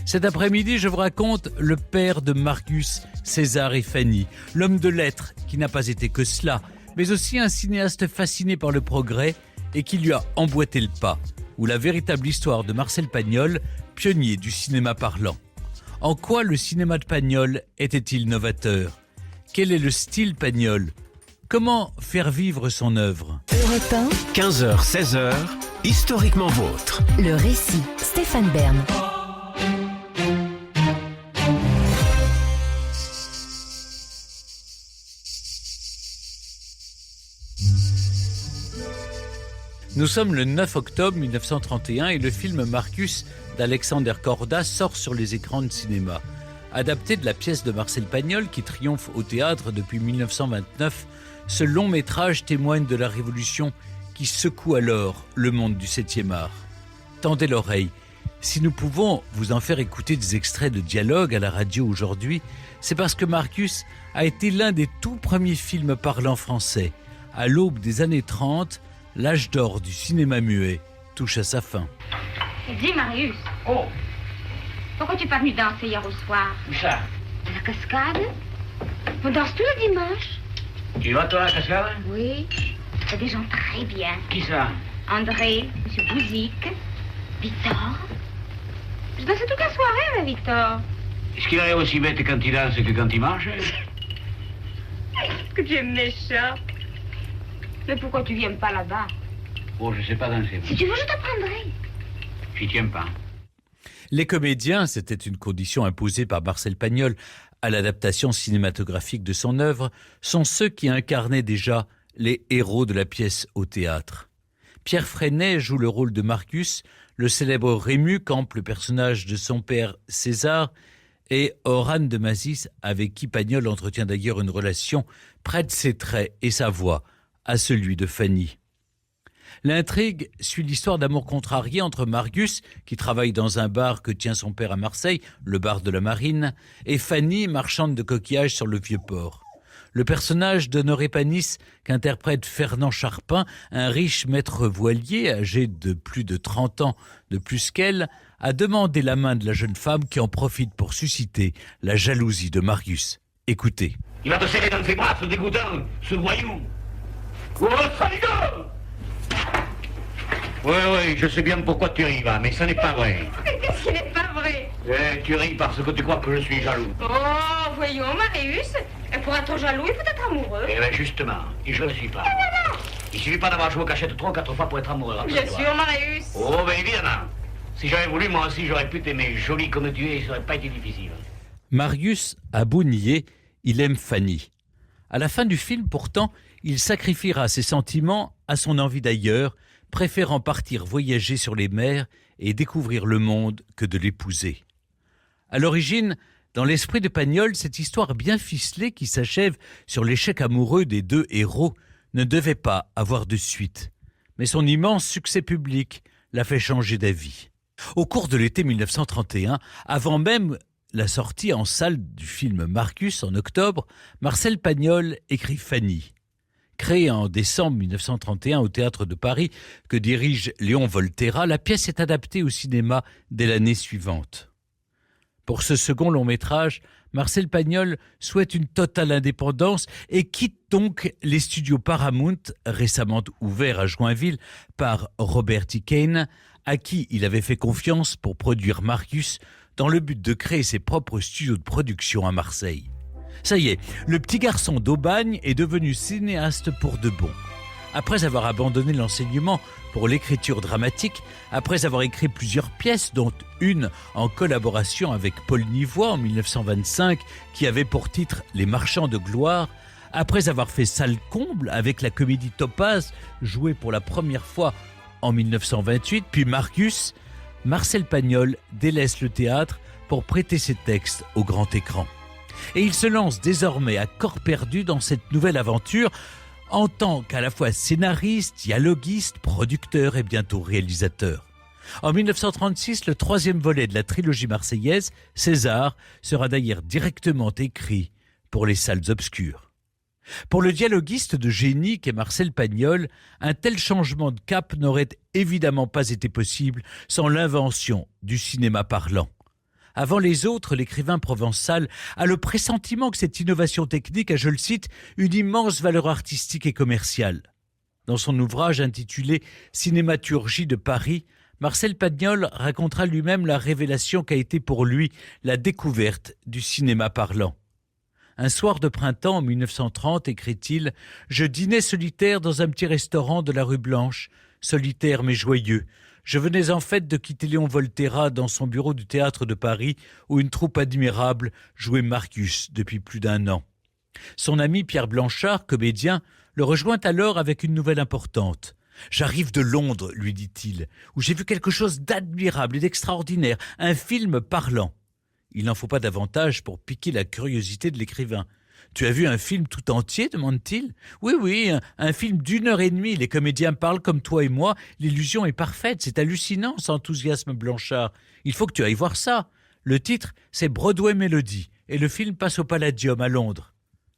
Cet après-midi, je vous raconte le père de Marcus, César et Fanny, l'homme de lettres qui n'a pas été que cela, mais aussi un cinéaste fasciné par le progrès et qui lui a emboîté le pas, ou la véritable histoire de Marcel Pagnol, pionnier du cinéma parlant. En quoi le cinéma de Pagnol était-il novateur ? Quel est le style Pagnol ? Comment faire vivre son œuvre ? Europe 1, 15h, 16h, historiquement vôtre. le récit, Stéphane Bern. Nous sommes le 9 octobre 1931 et le film Marcus d'Alexander Korda sort sur les écrans de cinéma. Adapté de la pièce de Marcel Pagnol qui triomphe au théâtre depuis 1929, ce long métrage témoigne de la révolution qui secoue alors le monde du 7e art. Tendez l'oreille. Si nous pouvons vous en faire écouter des extraits de dialogue à la radio aujourd'hui, c'est parce que Marcus a été l'un des tout premiers films parlants français. À l'aube des années 30, l'âge d'or du cinéma muet touche à sa fin. Dis, Marius. Oh, Pourquoi tu n'es pas venu danser hier au soir? où ça? À la cascade? On danse tous les dimanches. Tu vas toi à la cascade? Oui. Il y a des gens très bien. Qui ça? André, Monsieur Bouzic, Victor. Je dansais toute la soirée avec Victor. Est-ce qu'il est aussi bête quand il danse que quand il marche? Que tu es méchant. Mais pourquoi tu viens pas là-bas? Oh, je sais pas danser. Si tu veux, je t'apprendrai. J'y tiens pas. Les comédiens, c'était une condition imposée par Marcel Pagnol à l'adaptation cinématographique de son œuvre, sont ceux qui incarnaient déjà les héros de la pièce au théâtre. Pierre Freinet joue le rôle de Marcus, le célèbre Rému campe le personnage de son père César, et Oran de Mazis, avec qui Pagnol entretient d'ailleurs une relation, prête ses traits et sa voix à celui de Fanny. L'intrigue suit l'histoire d'amour contrarié entre Marcus, qui travaille dans un bar que tient son père à Marseille, le bar de la Marine, et Fanny, marchande de coquillages sur le Vieux-Port. Le personnage d'Honoré Panis, qu'interprète Fernand Charpin, un riche maître voilier, âgé de plus de 30 ans de plus qu'elle, a demandé la main de la jeune femme qui en profite pour susciter la jalousie de Marcus. Écoutez. Il va te serrer dans ses bras, ce dégoûtant, ce voyou. Oh, saligo! Oui, je sais bien pourquoi tu ris, va, mais ça n'est pas vrai. Mais qu'est-ce qui n'est pas vrai? Tu ris parce que tu crois que je suis jaloux. Oh, voyons, Marius. Et pour être jaloux, il faut être amoureux. Eh bien, justement, et je ne le suis pas. Il suffit pas d'avoir joué aux cachettes 3 ou 4 fois pour être amoureux. Bien sûr, Marius. Oh, ben évidemment. Si j'avais voulu, moi aussi, j'aurais pu t'aimer jolie comme tu es, ça n'aurait pas été difficile. Marius a beau nier, il aime Fanny. À la fin du film, pourtant, il sacrifiera ses sentiments à son envie d'ailleurs, préférant partir voyager sur les mers et découvrir le monde que de l'épouser. À l'origine, dans l'esprit de Pagnol, cette histoire bien ficelée qui s'achève sur l'échec amoureux des deux héros ne devait pas avoir de suite. Mais son immense succès public l'a fait changer d'avis. Au cours de l'été 1931, avant même la sortie en salle du film Marcus en octobre, Marcel Pagnol écrit Fanny. Créée en décembre 1931 au Théâtre de Paris, que dirige Léon Volterra, la pièce est adaptée au cinéma dès l'année suivante. Pour ce second long-métrage, Marcel Pagnol souhaite une totale indépendance et quitte donc les studios Paramount, récemment ouverts à Joinville par Robert E. Kane, à qui il avait fait confiance pour produire Marcus dans le but de créer ses propres studios de production à Marseille. Ça y est, le petit garçon d'Aubagne est devenu cinéaste pour de bon. Après avoir abandonné l'enseignement pour l'écriture dramatique, après avoir écrit plusieurs pièces, dont une en collaboration avec Paul Nivois en 1925, qui avait pour titre « Les marchands de gloire », après avoir fait salle comble avec la comédie Topaz, jouée pour la première fois en 1928, puis Marcus, Marcel Pagnol délaisse le théâtre pour prêter ses textes au grand écran. Et il se lance désormais à corps perdu dans cette nouvelle aventure en tant qu'à la fois scénariste, dialoguiste, producteur et bientôt réalisateur. En 1936, le troisième volet de la trilogie marseillaise, César, sera d'ailleurs directement écrit pour les salles obscures. Pour le dialoguiste de génie qu'est Marcel Pagnol, un tel changement de cap n'aurait évidemment pas été possible sans l'invention du cinéma parlant. Avant les autres, l'écrivain provençal a le pressentiment que cette innovation technique a, je le cite, une immense valeur artistique et commerciale. Dans son ouvrage intitulé « Cinématurgie de Paris », Marcel Pagnol racontera lui-même la révélation qu'a été pour lui la découverte du cinéma parlant. Un soir de printemps en 1930, écrit-il, je dînais solitaire dans un petit restaurant de la rue Blanche, solitaire mais joyeux. Je venais en fait de quitter Léon Volterra dans son bureau du théâtre de Paris, où une troupe admirable jouait Marius depuis plus d'1 an. Son ami Pierre Blanchard, comédien, le rejoint alors avec une nouvelle importante. « J'arrive de Londres, lui dit-il, où j'ai vu quelque chose d'admirable et d'extraordinaire, un film parlant. » Il n'en faut pas davantage pour piquer la curiosité de l'écrivain. « Tu as vu un film tout entier ?» demande-t-il. « Oui, un film d'1h30, les comédiens parlent comme toi et moi, l'illusion est parfaite, c'est hallucinant, s'enthousiasme Blanchard. Il faut que tu ailles voir ça. Le titre, c'est Broadway Melody, et le film passe au Palladium à Londres. »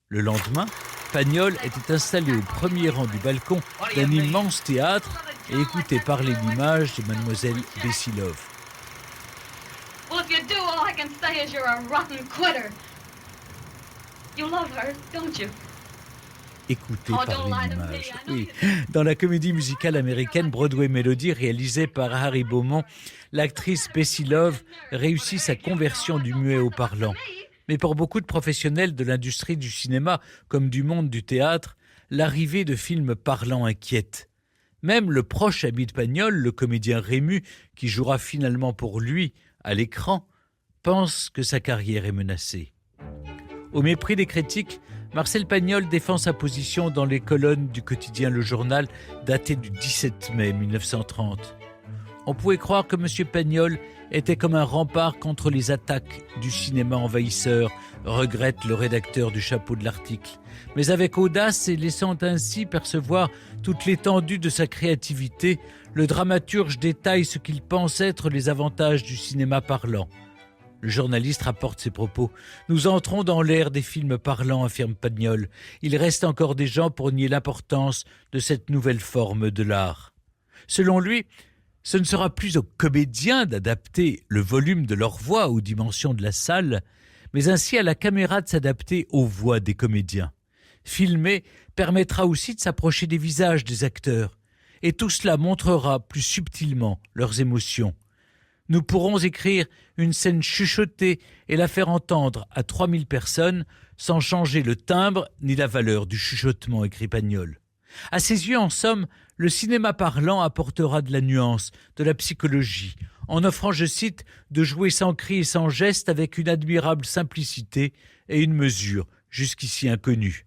Le lendemain, Pagnol était installé au premier rang du balcon d'un immense théâtre et écoutait parler l'image de mademoiselle Bessie Love. Well, if you do, all I can say is you're a rotten quitter. You love her, don't you? Écouté par l'image. Oui. Dans la comédie musicale américaine Broadway Melody, réalisée par Harry Beaumont, l'actrice Bessie Love réussit sa conversion du muet au parlant. Mais pour beaucoup de professionnels de l'industrie du cinéma, comme du monde du théâtre, l'arrivée de films parlants inquiète. Même le proche ami de Pagnol, le comédien Rému, qui jouera finalement pour lui à l'écran, pense que sa carrière est menacée. Au mépris des critiques, Marcel Pagnol défend sa position dans les colonnes du quotidien Le Journal, daté du 17 mai 1930. On pouvait croire que M. Pagnol était comme un rempart contre les attaques du cinéma envahisseur, regrette le rédacteur du chapeau de l'article. Mais avec audace et laissant ainsi percevoir toute l'étendue de sa créativité, le dramaturge détaille ce qu'il pense être les avantages du cinéma parlant. Le journaliste rapporte ses propos. « Nous entrons dans l'ère des films parlants, affirme Pagnol. Il reste encore des gens pour nier l'importance de cette nouvelle forme de l'art. » Selon lui, ce ne sera plus aux comédiens d'adapter le volume de leur voix aux dimensions de la salle, mais ainsi à la caméra de s'adapter aux voix des comédiens. Filmer permettra aussi de s'approcher des visages des acteurs, et tout cela montrera plus subtilement leurs émotions. Nous pourrons écrire une scène chuchotée et la faire entendre à 3000 personnes sans changer le timbre ni la valeur du chuchotement, écrit Pagnol. À ses yeux, en somme, le cinéma parlant apportera de la nuance, de la psychologie, en offrant, je cite, de jouer sans cri et sans geste avec une admirable simplicité et une mesure jusqu'ici inconnue.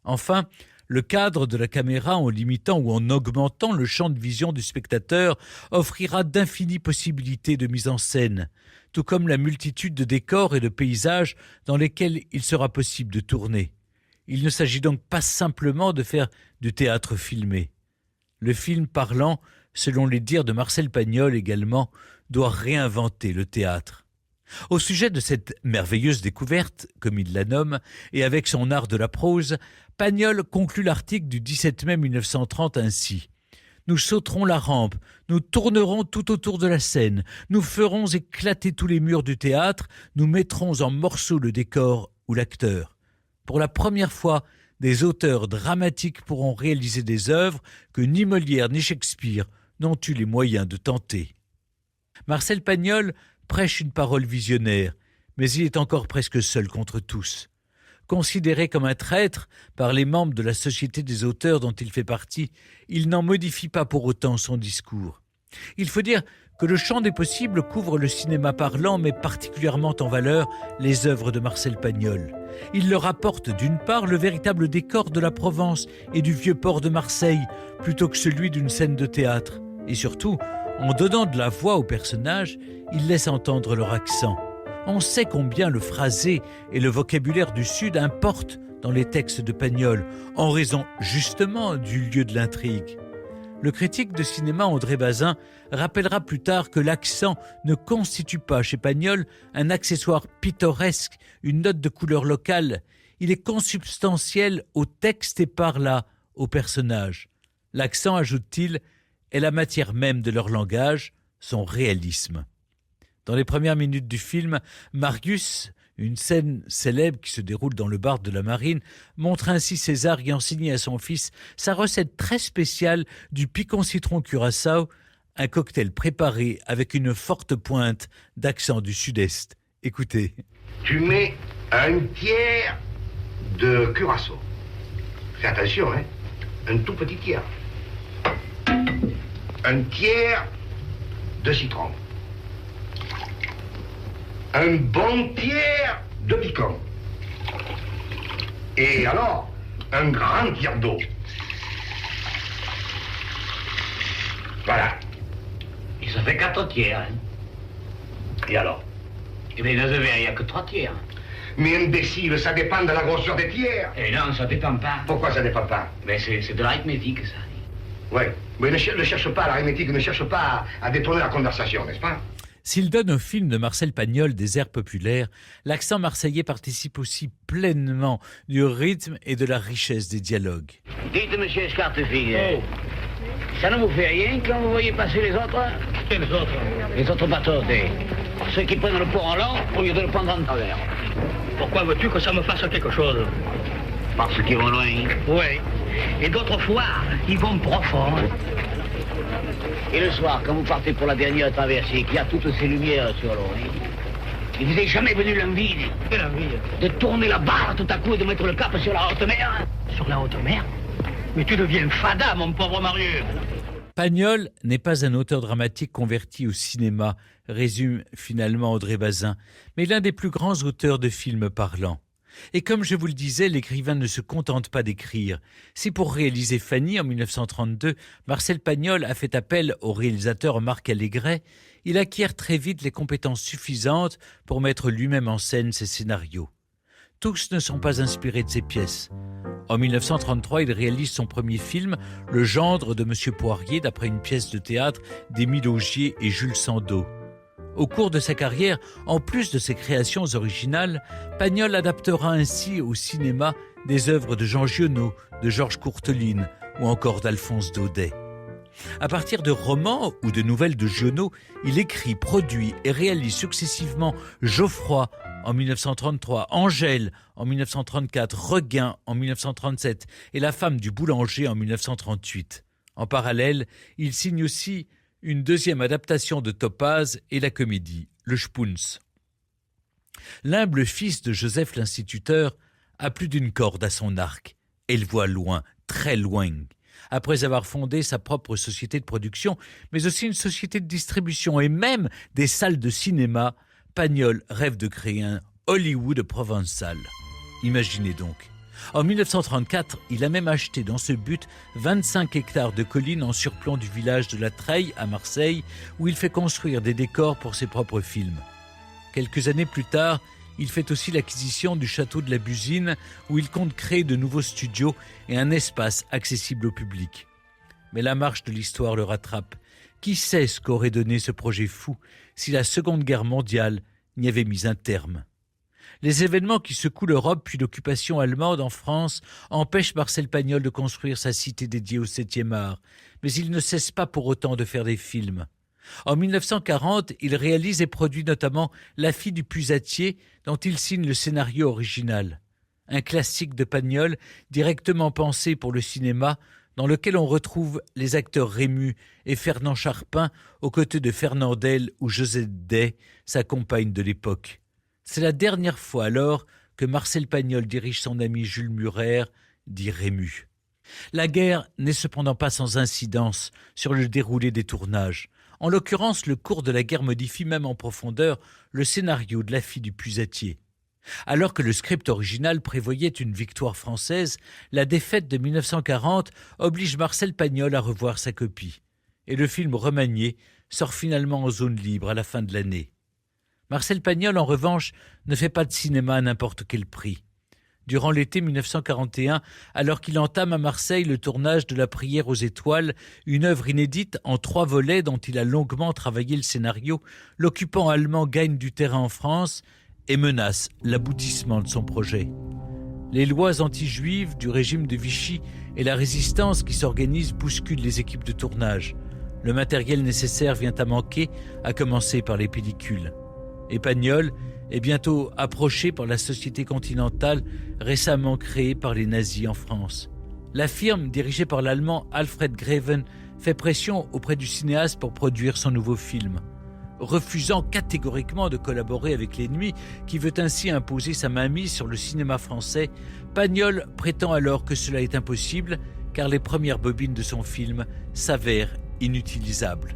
Enfin, le cadre de la caméra, en limitant ou en augmentant le champ de vision du spectateur, offrira d'infinies possibilités de mise en scène, tout comme la multitude de décors et de paysages dans lesquels il sera possible de tourner. Il ne s'agit donc pas simplement de faire du théâtre filmé. Le film parlant, selon les dires de Marcel Pagnol également, doit réinventer le théâtre. Au sujet de cette merveilleuse découverte, comme il la nomme, et avec son art de la prose, Pagnol conclut l'article du 17 mai 1930 ainsi. « Nous sauterons la rampe, nous tournerons tout autour de la scène, nous ferons éclater tous les murs du théâtre, nous mettrons en morceaux le décor ou l'acteur. Pour la première fois, des auteurs dramatiques pourront réaliser des œuvres que ni Molière ni Shakespeare n'ont eu les moyens de tenter. » Marcel Pagnol prêche une parole visionnaire, mais il est encore presque seul contre tous. Considéré comme un traître par les membres de la Société des auteurs dont il fait partie, il n'en modifie pas pour autant son discours. Il faut dire que le champ des possibles couvre le cinéma parlant, mais particulièrement en valeur les œuvres de Marcel Pagnol. Il leur apporte d'une part le véritable décor de la Provence et du vieux port de Marseille, plutôt que celui d'une scène de théâtre. Et surtout, en donnant de la voix aux personnages, il laisse entendre leur accent. On sait combien le phrasé et le vocabulaire du Sud importent dans les textes de Pagnol, en raison justement du lieu de l'intrigue. Le critique de cinéma André Bazin rappellera plus tard que l'accent ne constitue pas chez Pagnol un accessoire pittoresque, une note de couleur locale. Il est consubstantiel au texte et par là au personnage. L'accent, ajoute-t-il, est la matière même de leur langage, son réalisme. Dans les premières minutes du film, Marius, une scène célèbre qui se déroule dans le bar de la Marine, montre ainsi César y enseigner à son fils sa recette très spéciale du picon citron curaçao, un cocktail préparé avec une forte pointe d'accent du sud-est. Écoutez. Tu mets un tiers de curaçao. Fais attention, hein. Un tout petit tiers. Un tiers de citron. Un bon tiers de picon. Et alors, un grand tiers d'eau. Voilà. Et ça fait 4 tiers. Hein. Et alors? Eh bien, dans un verre, il n'y a que 3 tiers. Mais imbécile, ça dépend de la grosseur des tiers. Eh non, ça dépend pas. Pourquoi ça dépend pas? Mais c'est de l'arithmétique, ça. Ouais, mais ne cherche pas l'arithmétique, ne cherche pas à détourner la conversation, n'est-ce pas? S'il donne au film de Marcel Pagnol des airs populaires, l'accent marseillais participe aussi pleinement du rythme et de la richesse des dialogues. Dites, monsieur Escartefille, ça ne vous fait rien quand vous voyez passer les autres? Quels autres? Les autres bateaux, ceux qui prennent le port en long au lieu de le prendre en travers. Pourquoi veux-tu que ça me fasse quelque chose? Parce qu'ils vont loin. Oui. Et d'autres fois, ils vont profond. Et le soir, quand vous partez pour la dernière traversée, qu'il y a toutes ces lumières sur l'eau, il vous est jamais venu l'envie Quelle envie? de tourner la barre tout à coup et de mettre le cap sur la haute mer? Sur la haute mer? Mais tu deviens fada, mon pauvre Marius. Pagnol n'est pas un auteur dramatique converti au cinéma, résume finalement Audrey Bazin, mais l'un des plus grands auteurs de films parlants. Et comme je vous le disais, l'écrivain ne se contente pas d'écrire. Si pour réaliser Fanny en 1932, Marcel Pagnol a fait appel au réalisateur Marc Allégret, il acquiert très vite les compétences suffisantes pour mettre lui-même en scène ses scénarios. Tous ne sont pas inspirés de ses pièces. En 1933, il réalise son premier film, Le gendre de Monsieur Poirier, d'après une pièce de théâtre d'Émile Augier et Jules Sandeau. Au cours de sa carrière, en plus de ses créations originales, Pagnol adaptera ainsi au cinéma des œuvres de Jean Giono, de Georges Courteline ou encore d'Alphonse Daudet. À partir de romans ou de nouvelles de Giono, il écrit, produit et réalise successivement Geoffroy en 1933, Angèle en 1934, Requin en 1937 et La femme du boulanger en 1938. En parallèle, il signe aussi une deuxième adaptation de Topaz et la comédie, Le Spoons. L'humble fils de Joseph l'instituteur a plus d'une corde à son arc. Elle voit loin, très loin. Après avoir fondé sa propre société de production, mais aussi une société de distribution et même des salles de cinéma, Pagnol rêve de créer un Hollywood provençal. Imaginez donc. En 1934, il a même acheté dans ce but 25 hectares de collines en surplomb du village de La Treille à Marseille, où il fait construire des décors pour ses propres films. Quelques années plus tard, il fait aussi l'acquisition du château de la Busine, où il compte créer de nouveaux studios et un espace accessible au public. Mais la marche de l'histoire le rattrape. Qui sait ce qu'aurait donné ce projet fou si la Seconde Guerre mondiale n'y avait mis un terme? Les événements qui secouent l'Europe puis l'occupation allemande en France empêchent Marcel Pagnol de construire sa cité dédiée au 7e art, mais il ne cesse pas pour autant de faire des films. En 1940, il réalise et produit notamment La fille du puisatier, dont il signe le scénario original. Un classique de Pagnol, directement pensé pour le cinéma, dans lequel on retrouve les acteurs Rému et Fernand Charpin aux côtés de Fernandel ou Josette Day, sa compagne de l'époque. C'est la dernière fois alors que Marcel Pagnol dirige son ami Jules Murer, dit Rému. La guerre n'est cependant pas sans incidence sur le déroulé des tournages. En l'occurrence, le cours de la guerre modifie même en profondeur le scénario de La fille du puisatier. Alors que le script original prévoyait une victoire française, la défaite de 1940 oblige Marcel Pagnol à revoir sa copie. Et le film remanié sort finalement en zone libre à la fin de l'année. Marcel Pagnol, en revanche, ne fait pas de cinéma à n'importe quel prix. Durant l'été 1941, alors qu'il entame à Marseille le tournage de La prière aux étoiles, une œuvre inédite en 3 volets dont il a longuement travaillé le scénario, l'occupant allemand gagne du terrain en France et menace l'aboutissement de son projet. Les lois anti-juives du régime de Vichy et la résistance qui s'organise bousculent les équipes de tournage. Le matériel nécessaire vient à manquer, à commencer par les pellicules. Et Pagnol est bientôt approché par la société continentale récemment créée par les nazis en France. La firme, dirigée par l'Allemand Alfred Greven, fait pression auprès du cinéaste pour produire son nouveau film. Refusant catégoriquement de collaborer avec l'ennemi qui veut ainsi imposer sa mainmise sur le cinéma français, Pagnol prétend alors que cela est impossible car les premières bobines de son film s'avèrent inutilisables.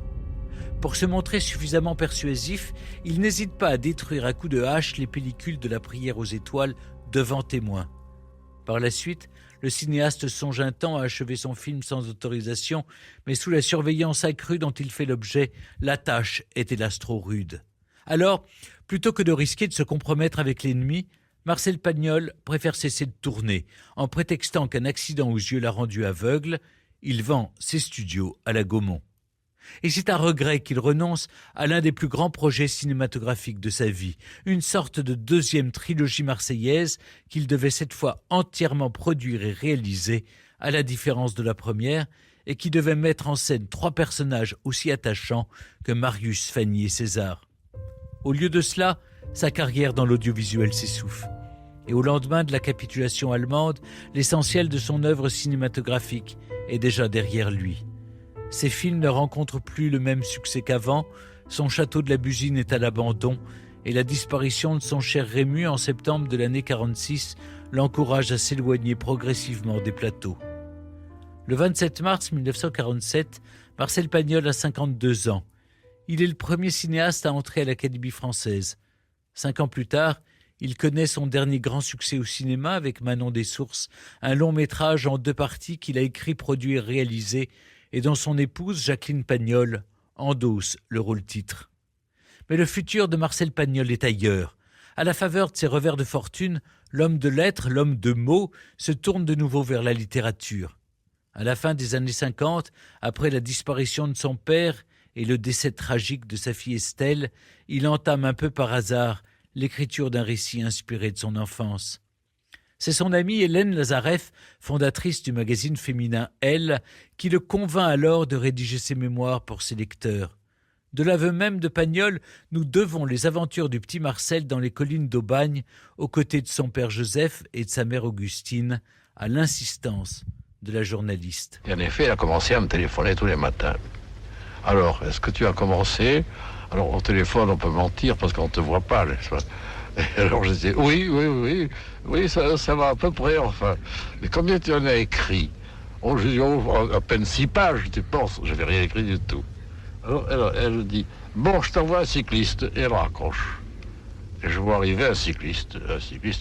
Pour se montrer suffisamment persuasif, il n'hésite pas à détruire à coups de hache les pellicules de La Prière aux étoiles devant témoins. Par la suite, le cinéaste songe un temps à achever son film sans autorisation, mais sous la surveillance accrue dont il fait l'objet, la tâche est hélas trop rude. Alors, plutôt que de risquer de se compromettre avec l'ennemi, Marcel Pagnol préfère cesser de tourner. En prétextant qu'un accident aux yeux l'a rendu aveugle, il vend ses studios à la Gaumont. Et c'est à regret qu'il renonce à l'un des plus grands projets cinématographiques de sa vie, une sorte de deuxième trilogie marseillaise qu'il devait cette fois entièrement produire et réaliser, à la différence de la première, et qui devait mettre en scène 3 personnages aussi attachants que Marius, Fanny et César. Au lieu de cela, sa carrière dans l'audiovisuel s'essouffle. Et au lendemain de la capitulation allemande, l'essentiel de son œuvre cinématographique est déjà derrière lui. Ses films ne rencontrent plus le même succès qu'avant, son château de la Busine est à l'abandon et la disparition de son cher Rému en septembre de l'année 46 l'encourage à s'éloigner progressivement des plateaux. Le 27 mars 1947, Marcel Pagnol a 52 ans. Il est le premier cinéaste à entrer à l'Académie française. 5 ans plus tard, il connaît son dernier grand succès au cinéma avec Manon des Sources, un long métrage en 2 parties qu'il a écrit, produit et réalisé, et dont son épouse, Jacqueline Pagnol, endosse le rôle-titre. Mais le futur de Marcel Pagnol est ailleurs. À la faveur de ses revers de fortune, l'homme de lettres, l'homme de mots, se tourne de nouveau vers la littérature. À la fin des années 50, après la disparition de son père et le décès tragique de sa fille Estelle, il entame un peu par hasard l'écriture d'un récit inspiré de son enfance. C'est son amie Hélène Lazareff, fondatrice du magazine féminin Elle, qui le convainc alors de rédiger ses mémoires pour ses lecteurs. De l'aveu même de Pagnol, nous devons les aventures du petit Marcel dans les collines d'Aubagne, aux côtés de son père Joseph et de sa mère Augustine, à l'insistance de la journaliste. Et en effet, elle a commencé à me téléphoner tous les matins. Alors, est-ce que tu as commencé ? Alors, au téléphone, on peut mentir parce qu'on ne te voit pas, n'est-ce pas ? Et alors je disais, oui, ça va à peu près, enfin. Mais combien tu en as écrit ? Oh, je dis, à peine 6 pages, tu penses ? Je n'avais rien écrit du tout. Alors elle dit, bon, je t'envoie un cycliste, et elle raccroche. Et je vois arriver un cycliste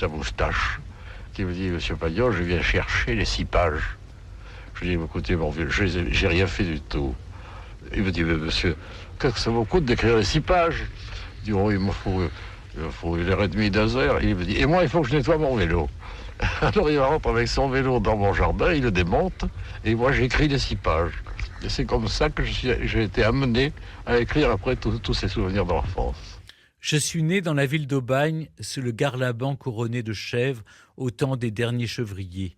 à moustache, qui me dit, monsieur Pagnol, je viens chercher les 6 pages. Je dis, écoutez, mon vieux, j'ai rien fait du tout. Il me dit, mais monsieur, qu'est-ce que ça vous coûte d'écrire les 6 pages ? Je dis, oh, il me faut 1h30, 2 heures. Il me dit, et moi, il faut que je nettoie mon vélo. Alors il rentre avec son vélo dans mon jardin, il le démonte, et moi j'écris les 6 pages. Et c'est comme ça que j'ai été amené à écrire après tous ces souvenirs d'enfance. Je suis né dans la ville d'Aubagne, sous le garlaban couronné de chèvres, au temps des derniers chevriers.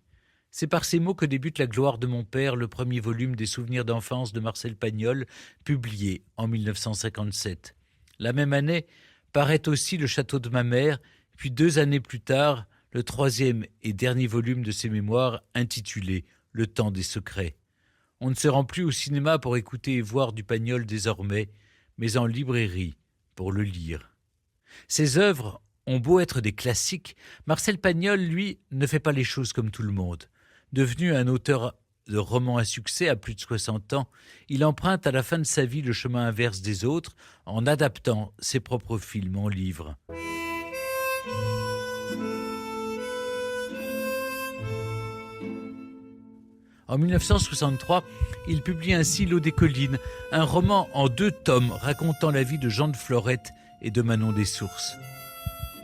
C'est par ces mots que débute La gloire de mon père, le premier volume des souvenirs d'enfance de Marcel Pagnol, publié en 1957. La même année, paraît aussi Le château de ma mère, puis 2 années plus tard, le 3e et dernier volume de ses mémoires intitulé Le temps des secrets. On ne se rend plus au cinéma pour écouter et voir du Pagnol désormais, mais en librairie pour le lire. Ses œuvres ont beau être des classiques, Marcel Pagnol, lui, ne fait pas les choses comme tout le monde. Devenu un auteur de romans à succès à plus de 60 ans, il emprunte à la fin de sa vie le chemin inverse des autres en adaptant ses propres films en livres. En 1963, il publie ainsi L'eau des collines, un roman en 2 tomes racontant la vie de Jean de Florette et de Manon des Sources.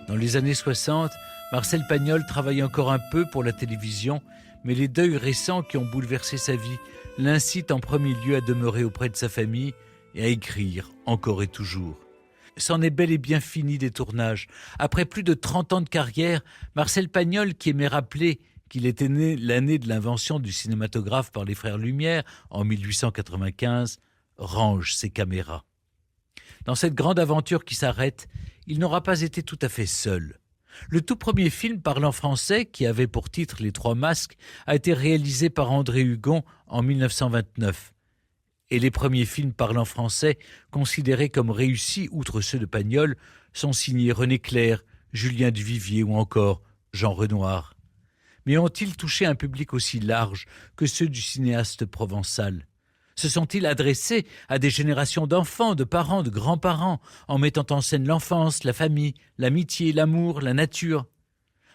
Dans les années 60, Marcel Pagnol travaille encore un peu pour la télévision, mais les deuils récents qui ont bouleversé sa vie l'incitent en premier lieu à demeurer auprès de sa famille et à écrire encore et toujours. C'en est bel et bien fini des tournages. Après plus de 30 ans de carrière, Marcel Pagnol, qui aimait rappeler qu'il était né l'année de l'invention du cinématographe par les frères Lumière, en 1895, range ses caméras. Dans cette grande aventure qui s'arrête, il n'aura pas été tout à fait seul. Le tout premier film parlant français, qui avait pour titre Les Trois Masques, a été réalisé par André Hugon en 1929. Et les premiers films parlant français, considérés comme réussis outre ceux de Pagnol, sont signés René Clair, Julien Duvivier ou encore Jean Renoir. Mais ont-ils touché un public aussi large que ceux du cinéaste provençal ? Se sont-ils adressés à des générations d'enfants, de parents, de grands-parents, en mettant en scène l'enfance, la famille, l'amitié, l'amour, la nature ?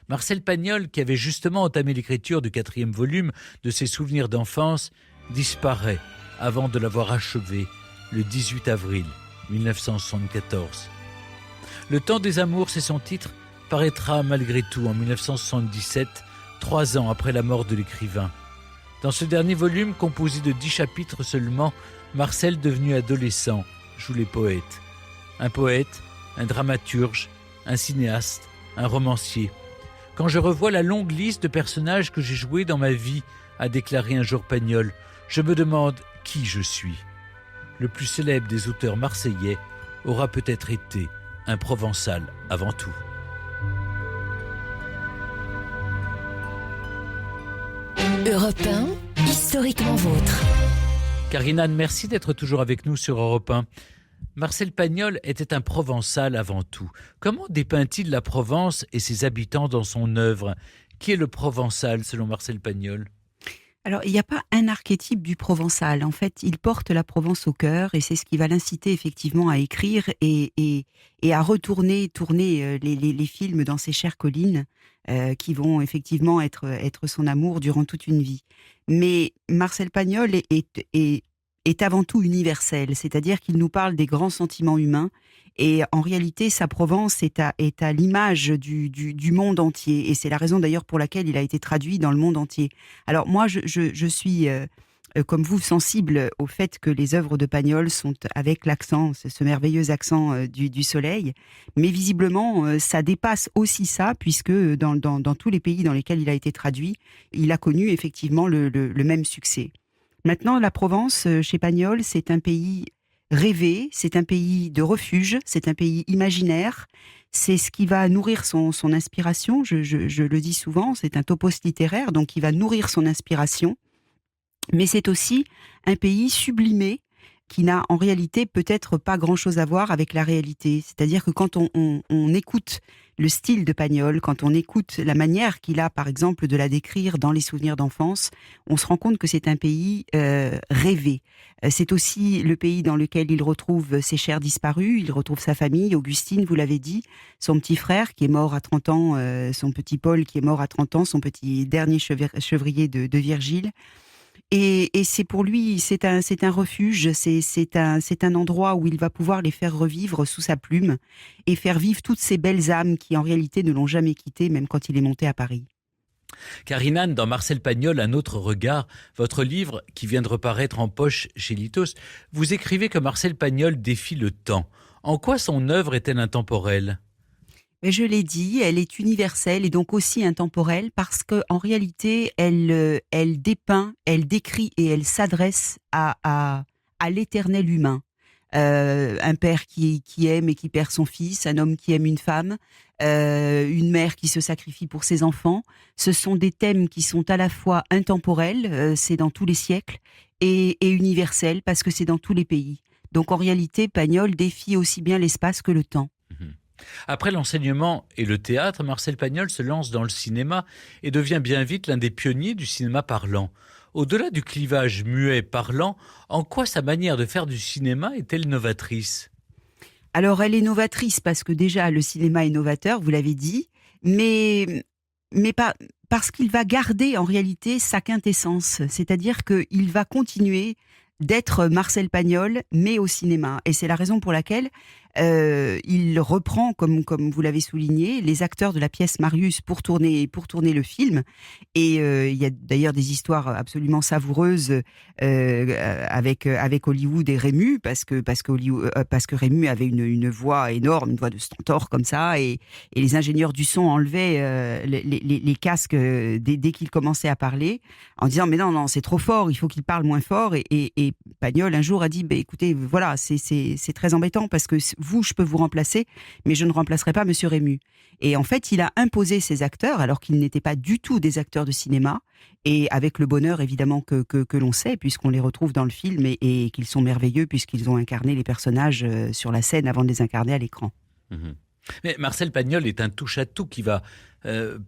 Marcel Pagnol, qui avait justement entamé l'écriture du 4e volume de ses souvenirs d'enfance, disparaît avant de l'avoir achevé le 18 avril 1974. Le temps des amours, c'est son titre, paraîtra malgré tout en 1977, 3 ans après la mort de l'écrivain. Dans ce dernier volume, composé de 10 chapitres seulement, Marcel, devenu adolescent, joue les poètes. Un poète, un dramaturge, un cinéaste, un romancier. Quand je revois la longue liste de personnages que j'ai joués dans ma vie, a déclaré un jour Pagnol, je me demande qui je suis. Le plus célèbre des auteurs marseillais aura peut-être été un Provençal avant tout. Europe 1, historiquement vôtre. Karine-Anne, merci d'être toujours avec nous sur Europe 1. Marcel Pagnol était un Provençal avant tout. Comment dépeint-il la Provence et ses habitants dans son œuvre ? Qui est le Provençal selon Marcel Pagnol ? Alors, il n'y a pas un archétype du Provençal. En fait, il porte la Provence au cœur et c'est ce qui va l'inciter effectivement à écrire et à tourner les films dans ces chères collines qui vont effectivement être son amour durant toute une vie. Mais Marcel Pagnol est avant tout universel, c'est-à-dire qu'il nous parle des grands sentiments humains et en réalité, sa Provence est à l'image du monde entier. Et c'est la raison d'ailleurs pour laquelle il a été traduit dans le monde entier. Alors moi, je suis, comme vous, sensible au fait que les œuvres de Pagnol sont avec l'accent, ce merveilleux accent du soleil. Mais visiblement, ça dépasse aussi ça, puisque dans tous les pays dans lesquels il a été traduit, il a connu effectivement le même succès. Maintenant, la Provence, chez Pagnol, c'est un pays rêvé, c'est un pays de refuge, c'est un pays imaginaire, c'est ce qui va nourrir son inspiration, je le dis souvent, c'est un topos littéraire, donc il va nourrir son inspiration, mais c'est aussi un pays sublimé qui n'a en réalité peut-être pas grand-chose à voir avec la réalité. C'est-à-dire que quand on écoute le style de Pagnol, quand on écoute la manière qu'il a, par exemple, de la décrire dans les souvenirs d'enfance, on se rend compte que c'est un pays rêvé. C'est aussi le pays dans lequel il retrouve ses chers disparus, il retrouve sa famille, Augustine, vous l'avez dit, son petit frère qui est mort à 30 ans, son petit Paul qui est mort à 30 ans, son petit dernier chevrier de Virgile. Et c'est pour lui, c'est un refuge, c'est un endroit où il va pouvoir les faire revivre sous sa plume et faire vivre toutes ces belles âmes qui en réalité ne l'ont jamais quitté, même quand il est monté à Paris. Karine-Anne, dans Marcel Pagnol, un autre regard, votre livre qui vient de reparaître en poche chez Litos, vous écrivez que Marcel Pagnol défie le temps. En quoi son œuvre est-elle intemporelle ? Mais je l'ai dit, elle est universelle et donc aussi intemporelle parce qu'en réalité, elle dépeint, elle décrit et elle s'adresse à l'éternel humain. Un père qui aime et qui perd son fils, un homme qui aime une femme, une mère qui se sacrifie pour ses enfants. Ce sont des thèmes qui sont à la fois intemporels, c'est dans tous les siècles, et universels parce que c'est dans tous les pays. Donc en réalité, Pagnol défie aussi bien l'espace que le temps. Après l'enseignement et le théâtre, Marcel Pagnol se lance dans le cinéma et devient bien vite l'un des pionniers du cinéma parlant. Au-delà du clivage muet-parlant, en quoi sa manière de faire du cinéma est-elle novatrice ? Alors elle est novatrice parce que déjà le cinéma est novateur, vous l'avez dit, mais pas parce qu'il va garder en réalité sa quintessence, c'est-à-dire qu'il va continuer d'être Marcel Pagnol, mais au cinéma. Et c'est la raison pour laquelle il reprend, comme vous l'avez souligné, les acteurs de la pièce Marius pour tourner le film. Et il y a d'ailleurs des histoires absolument savoureuses avec Hollywood et Rému, parce que Rému avait une voix énorme, une voix de stentor comme ça, et les ingénieurs du son enlevaient les casques dès qu'il commençait à parler, en disant mais non, c'est trop fort, il faut qu'il parle moins fort. Et Pagnol un jour a dit écoutez, voilà, c'est très embêtant parce que vous, je peux vous remplacer, mais je ne remplacerai pas Monsieur Rému. Et en fait, il a imposé ses acteurs, alors qu'ils n'étaient pas du tout des acteurs de cinéma, et avec le bonheur évidemment que l'on sait, puisqu'on les retrouve dans le film, et qu'ils sont merveilleux, puisqu'ils ont incarné les personnages sur la scène avant de les incarner à l'écran. Mais Marcel Pagnol est un touche-à-tout qui va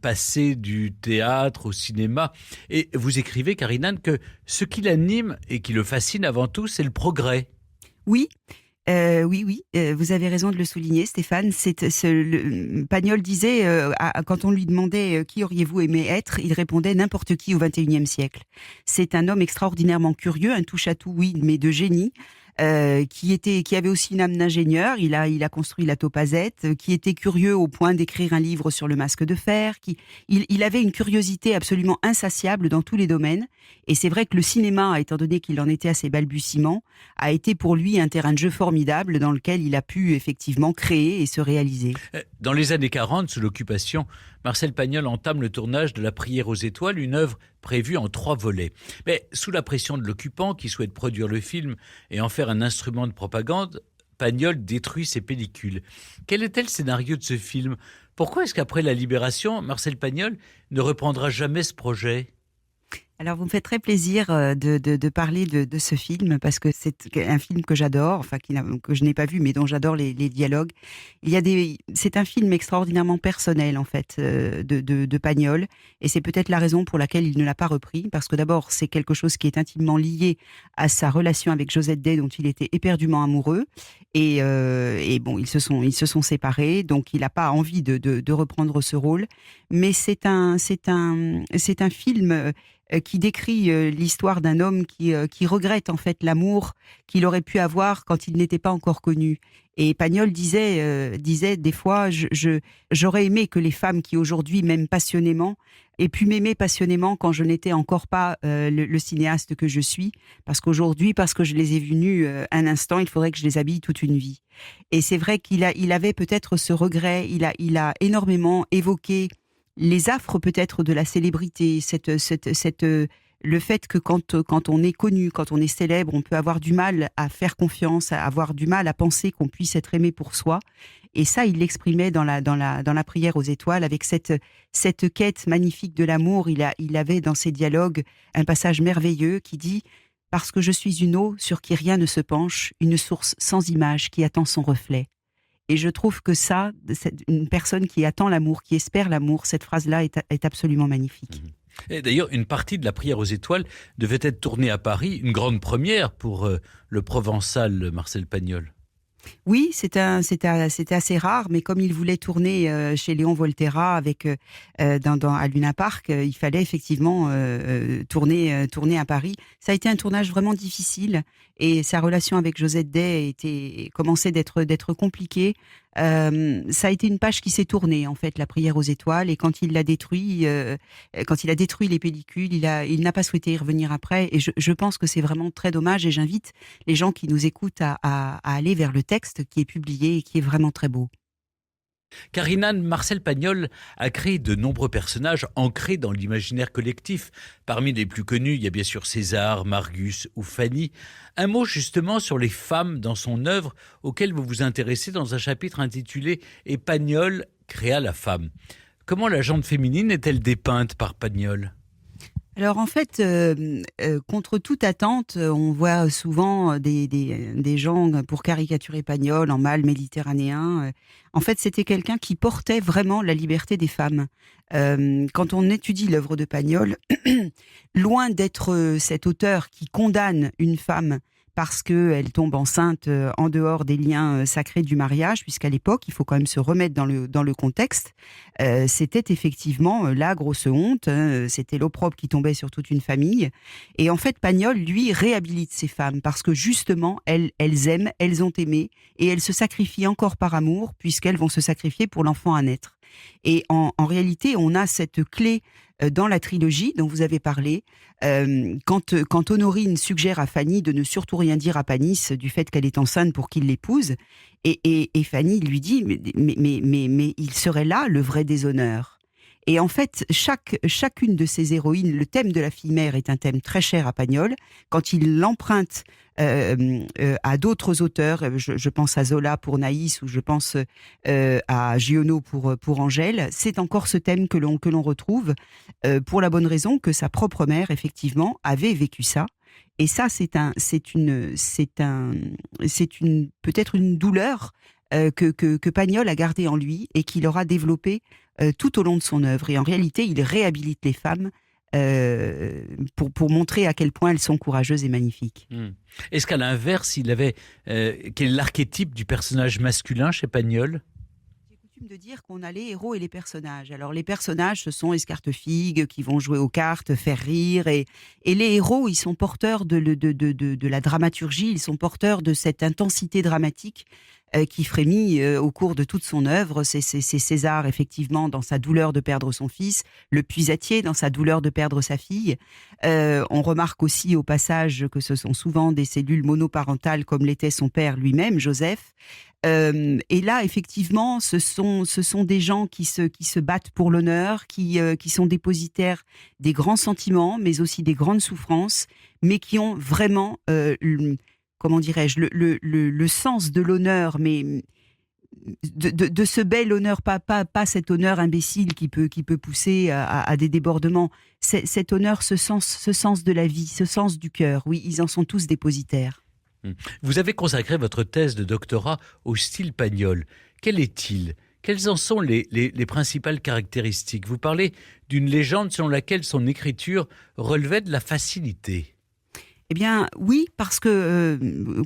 passer du théâtre au cinéma. Et vous écrivez, Karinan, que ce qui l'anime et qui le fascine avant tout, c'est le progrès. Oui. Oui, vous avez raison de le souligner, Stéphane. Pagnol disait, quand on lui demandait qui auriez-vous aimé être, il répondait n'importe qui au XXIe siècle. C'est un homme extraordinairement curieux, un touche-à-tout, oui, mais de génie. Qui avait aussi une âme d'ingénieur. Il a construit la Topazette, qui était curieux au point d'écrire un livre sur le masque de fer. Il avait une curiosité absolument insatiable dans tous les domaines. Et c'est vrai que le cinéma, étant donné qu'il en était à ses balbutiements, a été pour lui un terrain de jeu formidable dans lequel il a pu effectivement créer et se réaliser. Dans les années 40, sous l'occupation, Marcel Pagnol entame le tournage de La Prière aux étoiles, une œuvre prévue en 3 volets. Mais sous la pression de l'occupant qui souhaite produire le film et en faire un instrument de propagande, Pagnol détruit ses pellicules. Quel était le scénario de ce film ? Pourquoi est-ce qu'après la Libération, Marcel Pagnol ne reprendra jamais ce projet ? Alors, vous me faites très plaisir de parler de ce film, parce que c'est un film que j'adore, enfin que je n'ai pas vu, mais dont j'adore les dialogues. C'est un film extraordinairement personnel, en fait, de Pagnol, et c'est peut-être la raison pour laquelle il ne l'a pas repris, parce que d'abord, c'est quelque chose qui est intimement lié à sa relation avec Josette Day, dont il était éperdument amoureux, et bon, ils se sont séparés, donc il n'a pas envie de reprendre ce rôle, mais c'est un film qui décrit l'histoire d'un homme qui regrette en fait l'amour qu'il aurait pu avoir quand il n'était pas encore connu. Et Pagnol disait des fois, j'aurais aimé que les femmes qui aujourd'hui m'aiment passionnément aient pu m'aimer passionnément quand je n'étais encore pas le cinéaste que je suis, parce qu'aujourd'hui, parce que je les ai vues nues un instant, il faudrait que je les habille toute une vie. Et c'est vrai qu'il avait peut-être ce regret, il a énormément évoqué les affres peut-être de la célébrité, le fait que quand on est connu, quand on est célèbre, on peut avoir du mal à faire confiance, à avoir du mal à penser qu'on puisse être aimé pour soi. Et ça, il l'exprimait dans la Prière aux étoiles, avec cette quête magnifique de l'amour. Il avait dans ses dialogues un passage merveilleux qui dit « Parce que je suis une eau sur qui rien ne se penche, une source sans image qui attend son reflet ». Et je trouve que ça, une personne qui attend l'amour, qui espère l'amour, cette phrase-là est absolument magnifique. Et d'ailleurs, une partie de La Prière aux étoiles devait être tournée à Paris, une grande première pour le Provençal Marcel Pagnol. Oui, c'était assez rare, mais comme il voulait tourner chez Léon Volterra à Luna Park, il fallait effectivement tourner à Paris. Ça a été un tournage vraiment difficile et sa relation avec Josette Day commençait d'être compliquée. Ça a été une page qui s'est tournée, en fait, La Prière aux étoiles, et quand il l'a détruit, quand il a détruit les pellicules, il n'a pas souhaité y revenir après, et je pense que c'est vraiment très dommage, et j'invite les gens qui nous écoutent à aller vers le texte qui est publié et qui est vraiment très beau. Karinan, Marcel Pagnol a créé de nombreux personnages ancrés dans l'imaginaire collectif. Parmi les plus connus, il y a bien sûr César, Marius ou Fanny. Un mot justement sur les femmes dans son œuvre, auquel vous vous intéressez dans un chapitre intitulé « Et Pagnol créa la femme ». Comment la gente féminine est-elle dépeinte par Pagnol ? Alors en fait, contre toute attente, on voit souvent des gens pour caricaturer Pagnol en mâle méditerranéen. En fait, c'était quelqu'un qui portait vraiment la liberté des femmes. Quand on étudie l'œuvre de Pagnol, loin d'être cet auteur qui condamne une femme parce qu'elle tombe enceinte en dehors des liens sacrés du mariage, puisqu'à l'époque, il faut quand même se remettre dans le contexte, c'était effectivement la grosse honte, c'était l'opprobre qui tombait sur toute une famille. Et en fait, Pagnol, lui, réhabilite ces femmes, parce que justement, elles aiment, elles ont aimé, et elles se sacrifient encore par amour, puisqu'elles vont se sacrifier pour l'enfant à naître. Et en réalité, on a cette clé dans la trilogie dont vous avez parlé, quand Honorine suggère à Fanny de ne surtout rien dire à Panis du fait qu'elle est enceinte pour qu'il l'épouse, et Fanny lui dit mais il serait là le vrai déshonneur. Et en fait, chacune de ces héroïnes, le thème de la fille-mère est un thème très cher à Pagnol. Quand il l'emprunte à d'autres auteurs, je pense à Zola pour Naïs, ou je pense à Giono pour Angèle, c'est encore ce thème que l'on retrouve, pour la bonne raison que sa propre mère, effectivement, avait vécu ça. Et ça, c'est peut-être une douleur que Pagnol a gardée en lui et qu'il aura développée tout au long de son œuvre. Et en réalité, il réhabilite les femmes pour montrer à quel point elles sont courageuses et magnifiques. Est-ce qu'à l'inverse, il avait quel est l'archétype du personnage masculin chez Pagnol ? J'ai coutume de dire qu'on a les héros et les personnages. Alors les personnages, ce sont escartefigues qui vont jouer aux cartes, faire rire, et les héros, ils sont porteurs de la dramaturgie, ils sont porteurs de cette intensité dramatique qui frémit au cours de toute son œuvre. C'est César, effectivement, dans sa douleur de perdre son fils, le puisatier dans sa douleur de perdre sa fille. On remarque aussi au passage que ce sont souvent des cellules monoparentales, comme l'était son père lui-même, Joseph. Et là, effectivement, ce sont des gens qui se battent pour l'honneur, qui sont dépositaires des grands sentiments, mais aussi des grandes souffrances, mais qui ont vraiment comment dirais-je, le sens de l'honneur, mais de ce bel honneur, pas cet honneur imbécile qui peut pousser à des débordements. Cet honneur, ce sens de la vie, ce sens du cœur. Oui, ils en sont tous dépositaires. Vous avez consacré votre thèse de doctorat au style Pagnol. Quel est-il ? Quelles en sont les principales caractéristiques ? Vous parlez d'une légende selon laquelle son écriture relevait de la facilité. Eh bien, oui, parce que,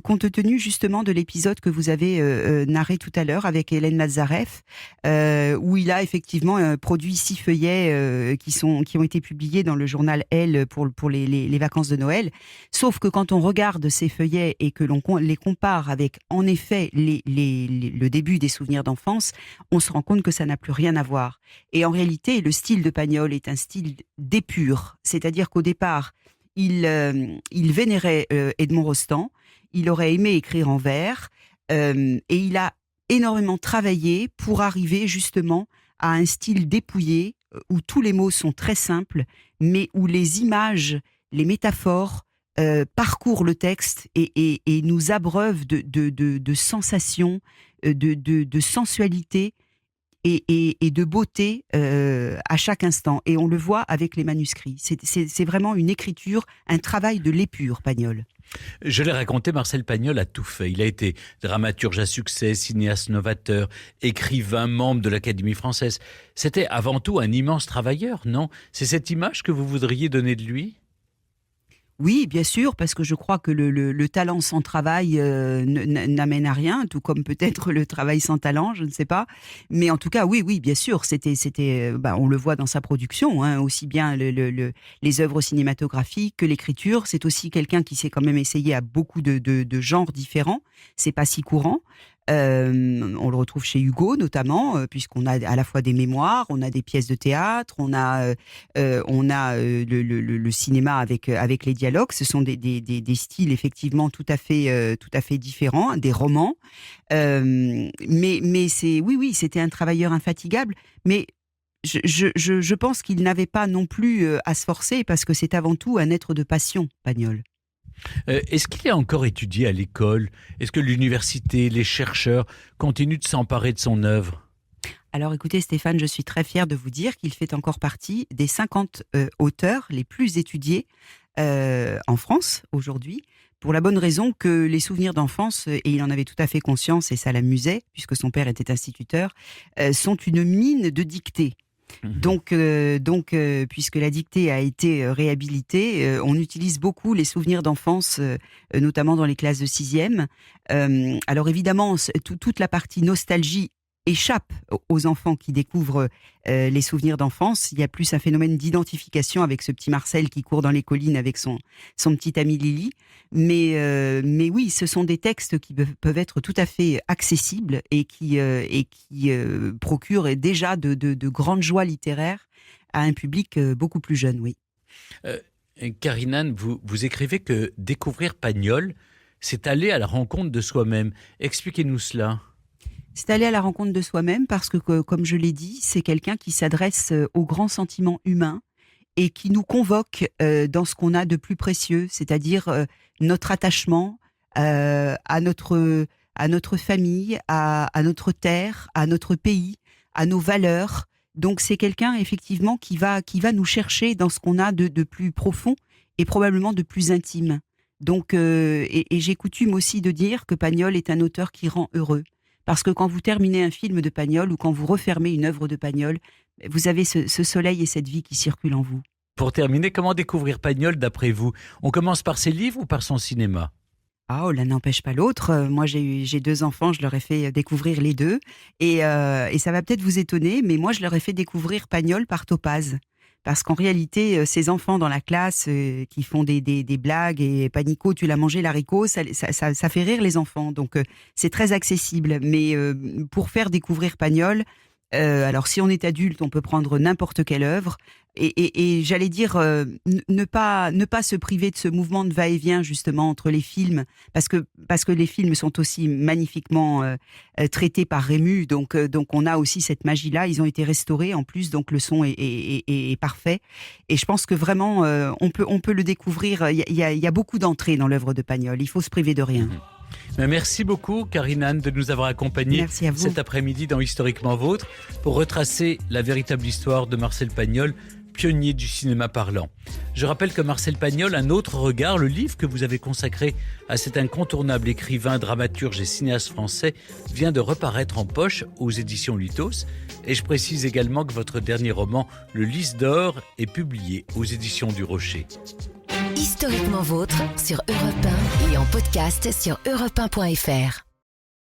compte tenu justement de l'épisode que vous avez narré tout à l'heure avec Hélène Lazareff, où il a effectivement produit 6 feuillets qui ont été publiés dans le journal Elle pour les vacances de Noël. Sauf que quand on regarde ces feuillets et que l'on les compare avec, en effet, le début des souvenirs d'enfance, on se rend compte que ça n'a plus rien à voir. Et en réalité, le style de Pagnol est un style d'épure, c'est-à-dire qu'au départ, il vénérait Edmond Rostand, il aurait aimé écrire en vers, et il a énormément travaillé pour arriver justement à un style dépouillé, où tous les mots sont très simples, mais où les images, les métaphores parcourent le texte et nous abreuvent de sensations, de sensualité, et de beauté à chaque instant. Et on le voit avec les manuscrits. C'est vraiment une écriture, un travail de l'épure, Pagnol. Je l'ai raconté, Marcel Pagnol a tout fait. Il a été dramaturge à succès, cinéaste novateur, écrivain, membre de l'Académie française. C'était avant tout un immense travailleur, non ? C'est cette image que vous voudriez donner de lui ? Oui, bien sûr, parce que je crois que le talent sans travail n'amène à rien, tout comme peut-être le travail sans talent, je ne sais pas. Mais en tout cas, oui, bien sûr, c'était, on le voit dans sa production, hein, aussi bien les œuvres cinématographiques que l'écriture. C'est aussi quelqu'un qui s'est quand même essayé à beaucoup de genres différents. C'est pas si courant. On le retrouve chez Hugo notamment, puisqu'on a à la fois des mémoires, on a des pièces de théâtre, on a le cinéma avec les dialogues. Ce sont des styles effectivement tout à fait différents, des romans. Mais c'était un travailleur infatigable. Mais je pense qu'il n'avait pas non plus à se forcer, parce que c'est avant tout un être de passion, Pagnol. Est-ce qu'il est encore étudié à l'école ? Est-ce que l'université, les chercheurs continuent de s'emparer de son œuvre ? Alors écoutez Stéphane, je suis très fière de vous dire qu'il fait encore partie des 50 auteurs les plus étudiés en France aujourd'hui, pour la bonne raison que les souvenirs d'enfance, et il en avait tout à fait conscience et ça l'amusait, puisque son père était instituteur, sont une mine de dictée. Donc, puisque la dictée a été réhabilitée, on utilise beaucoup les souvenirs d'enfance, notamment dans les classes de 6e. Alors évidemment, toute la partie nostalgie échappe aux enfants qui découvrent les souvenirs d'enfance. Il y a plus un phénomène d'identification avec ce petit Marcel qui court dans les collines avec son petit ami Lily. Mais oui, ce sont des textes qui peuvent être tout à fait accessibles et qui procurent déjà de grandes joies littéraires à un public beaucoup plus jeune, oui. Karine-Anne, vous écrivez que découvrir Pagnol, c'est aller à la rencontre de soi-même. Expliquez-nous cela. C'est aller à la rencontre de soi-même parce que, comme je l'ai dit, c'est quelqu'un qui s'adresse aux grands sentiments humains et qui nous convoque dans ce qu'on a de plus précieux, c'est-à-dire notre attachement à notre famille, à notre terre, à notre pays, à nos valeurs. Donc c'est quelqu'un effectivement qui va nous chercher dans ce qu'on a de plus profond et probablement de plus intime. Donc et j'ai coutume aussi de dire que Pagnol est un auteur qui rend heureux. Parce que quand vous terminez un film de Pagnol ou quand vous refermez une œuvre de Pagnol, vous avez ce soleil et cette vie qui circulent en vous. Pour terminer, comment découvrir Pagnol d'après vous ? On commence par ses livres ou par son cinéma ? L'un n'empêche pas l'autre. Moi, j'ai 2 enfants, je leur ai fait découvrir les 2. Et ça va peut-être vous étonner, mais moi, je leur ai fait découvrir Pagnol par Topaz. Parce qu'en réalité, ces enfants dans la classe qui font des blagues et Panico, tu l'as mangé l'haricot, ça fait rire les enfants. Donc c'est très accessible. Mais pour faire découvrir Pagnol, alors si on est adulte, on peut prendre n'importe quelle œuvre. Et j'allais dire, ne pas se priver de ce mouvement de va-et-vient justement entre les films, parce que les films sont aussi magnifiquement traités par Rému, donc on a aussi cette magie-là. Ils ont été restaurés en plus, donc le son est parfait. Et je pense que vraiment, on peut le découvrir. Il y a beaucoup d'entrées dans l'œuvre de Pagnol. Il faut se priver de rien. Merci beaucoup, Karine-Anne, de nous avoir accompagnés cet après-midi dans Historiquement Vôtre pour retracer la véritable histoire de Marcel Pagnol, pionnier du cinéma parlant. Je rappelle que Marcel Pagnol, Un autre regard, le livre que vous avez consacré à cet incontournable écrivain, dramaturge et cinéaste français, vient de reparaître en poche aux éditions Luthos. Et je précise également que votre dernier roman, Le Lys d'or, est publié aux éditions du Rocher. Historiquement Vôtre sur Europe 1 et en podcast sur europe1.fr.